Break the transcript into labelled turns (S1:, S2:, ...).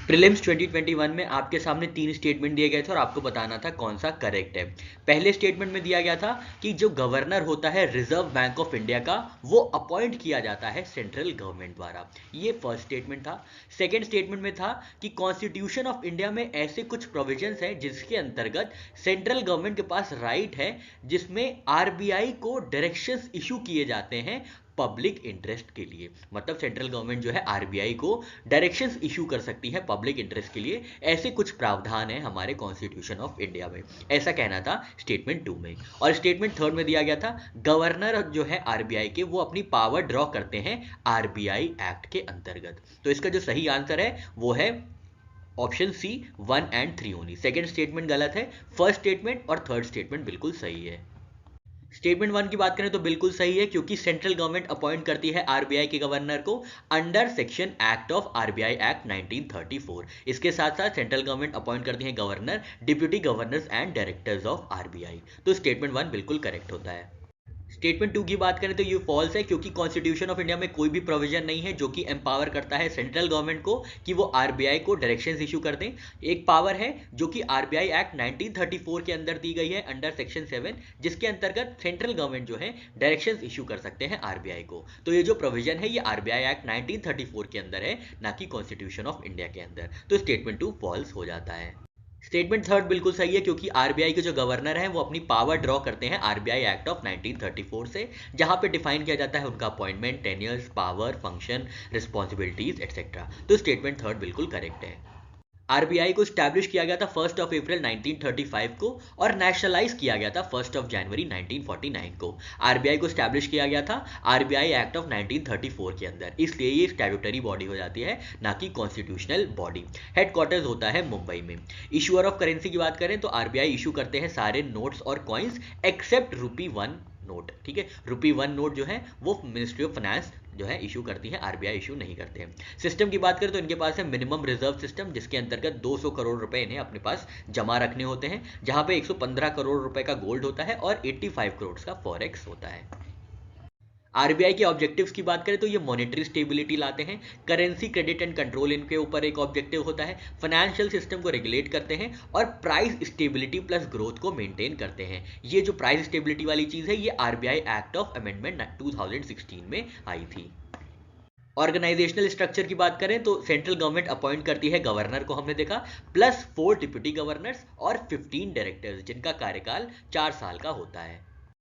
S1: Prelims 2021 में आपके सामने 3 स्टेटमेंट दिए गए थे और आपको बताना था कौन सा करेक्ट है। पहले स्टेटमेंट में दिया गया था कि जो गवर्नर होता है रिजर्व बैंक ऑफ इंडिया का, वो अपॉइंट किया जाता है सेंट्रल गवर्नमेंट द्वारा। ये फर्स्ट स्टेटमेंट था। सेकेंड स्टेटमेंट में था कि कॉन्स्टिट्यूशन ऑफ इंडिया में ऐसे कुछ प्रोविजंस हैं जिसके अंतर्गत सेंट्रल गवर्नमेंट के पास राइट है, जिसमें आरबीआई को डायरेक्शंस इशू किए जाते हैं पब्लिक इंटरेस्ट के लिए। मतलब सेंट्रल गवर्नमेंट जो है आरबीआई को डायरेक्शंस इशू कर सकती है पब्लिक इंटरेस्ट के लिए। ऐसे कुछ प्रावधान है हमारे कॉन्स्टिट्यूशन ऑफ इंडिया में, ऐसा कहना था स्टेटमेंट 2 में। और स्टेटमेंट 3 में दिया गया था गवर्नर जो है आरबीआई के, वो अपनी पावर ड्रॉ करते हैं आरबीआई एक्ट के अंतर्गत। तो इसका जो सही आंसर है वो है option C 1 and 3 only. Second statement गलत है, फर्स्ट स्टेटमेंट और थर्ड स्टेटमेंट बिल्कुल सही है। स्टेटमेंट 1 की बात करें तो बिल्कुल सही है, क्योंकि सेंट्रल गवर्नमेंट अपॉइंट करती है आरबीआई के गवर्नर को under section act of RBI act 1934। इसके साथ साथ सेंट्रल गवर्नमेंट अपॉइंट करती है governor, deputy governors and directors of RBI. तो स्टेटमेंट 1 बिल्कुल करेक्ट होता है। स्टेटमेंट 2 की बात करें तो ये फॉल्स है, क्योंकि कॉन्स्टिट्यूशन ऑफ इंडिया में कोई भी प्रोविजन नहीं है जो कि एम्पावर करता है सेंट्रल गवर्नमेंट को कि वो आरबीआई को डायरेक्शंस इशू कर दें। एक पावर है जो कि आरबीआई एक्ट 1934 के अंदर दी गई है अंडर सेक्शन 7, जिसके अंतर्गत सेंट्रल गवर्नमेंट जो है डायरेक्शंस इशू कर सकते हैं आरबीआई को। तो ये जो प्रोविजन है ये आरबीआई एक्ट 1934 के अंदर है, ना कि कॉन्स्टिट्यूशन ऑफ इंडिया के अंदर। तो स्टेटमेंट 2 फॉल्स हो जाता है। स्टेटमेंट थर्ड बिल्कुल सही है, क्योंकि आरबीआई के जो गवर्नर हैं वो अपनी पावर ड्रॉ करते हैं आरबीआई एक्ट ऑफ 1934 से, जहां पे डिफाइन किया जाता है उनका appointment, tenures, power, function, responsibilities etcetera. तो स्टेटमेंट थर्ड बिल्कुल करेक्ट है। आरबीआई को स्टैब्लिश किया गया था 1 अप्रैल 1935 को और नेशनलाइज किया गया था 1 जनवरी 1949 को। आरबीआई को स्टैब्लिश किया गया था आरबीआई एक्ट ऑफ 1934 के अंदर, इसलिए ये स्टैट्यूटरी बॉडी हो जाती है, ना कि कॉन्स्टिट्यूशनल बॉडी। हेडक्वार्टर्स होता है मुंबई में। इशूअर ऑफ करेंसी की बात करें तो आरबीआई इशू करते हैं सारे नोट्स और कॉइन्स एक्सेप्ट ₹1 नोट। ठीक है, ₹1 नोट जो है वो मिनिस्ट्री ऑफ फाइनेंस जो है इशू करती है, आरबीआई इशू नहीं करते हैं। सिस्टम की बात करें तो इनके पास है मिनिमम रिजर्व सिस्टम, जिसके अंतर्गत 200 करोड़ रुपए इन्हें अपने पास जमा रखने होते हैं, जहां पे 115 करोड़ रुपए का गोल्ड होता है और 85 करोड़ का फॉरेक्स होता है। आरबीआई के ऑब्जेक्टिव्स की बात करें तो ये मॉनेटरी स्टेबिलिटी लाते हैं, करेंसी क्रेडिट एंड कंट्रोल इनके ऊपर एक ऑब्जेक्टिव होता है, फाइनेंशियल सिस्टम को रेगुलेट करते हैं और प्राइस स्टेबिलिटी प्लस ग्रोथ को मेंटेन करते हैं। ये जो प्राइस स्टेबिलिटी वाली चीज है ये आरबीआई एक्ट ऑफ अमेंडमेंट 2016 में आई थी। ऑर्गेनाइजेशनल स्ट्रक्चर की बात करें तो सेंट्रल गवर्नमेंट अपॉइंट करती है गवर्नर को, हमने देखा, प्लस 4 डिप्यूटी गवर्नर्स और 15 डायरेक्टर्स, जिनका कार्यकाल 4 साल का होता है।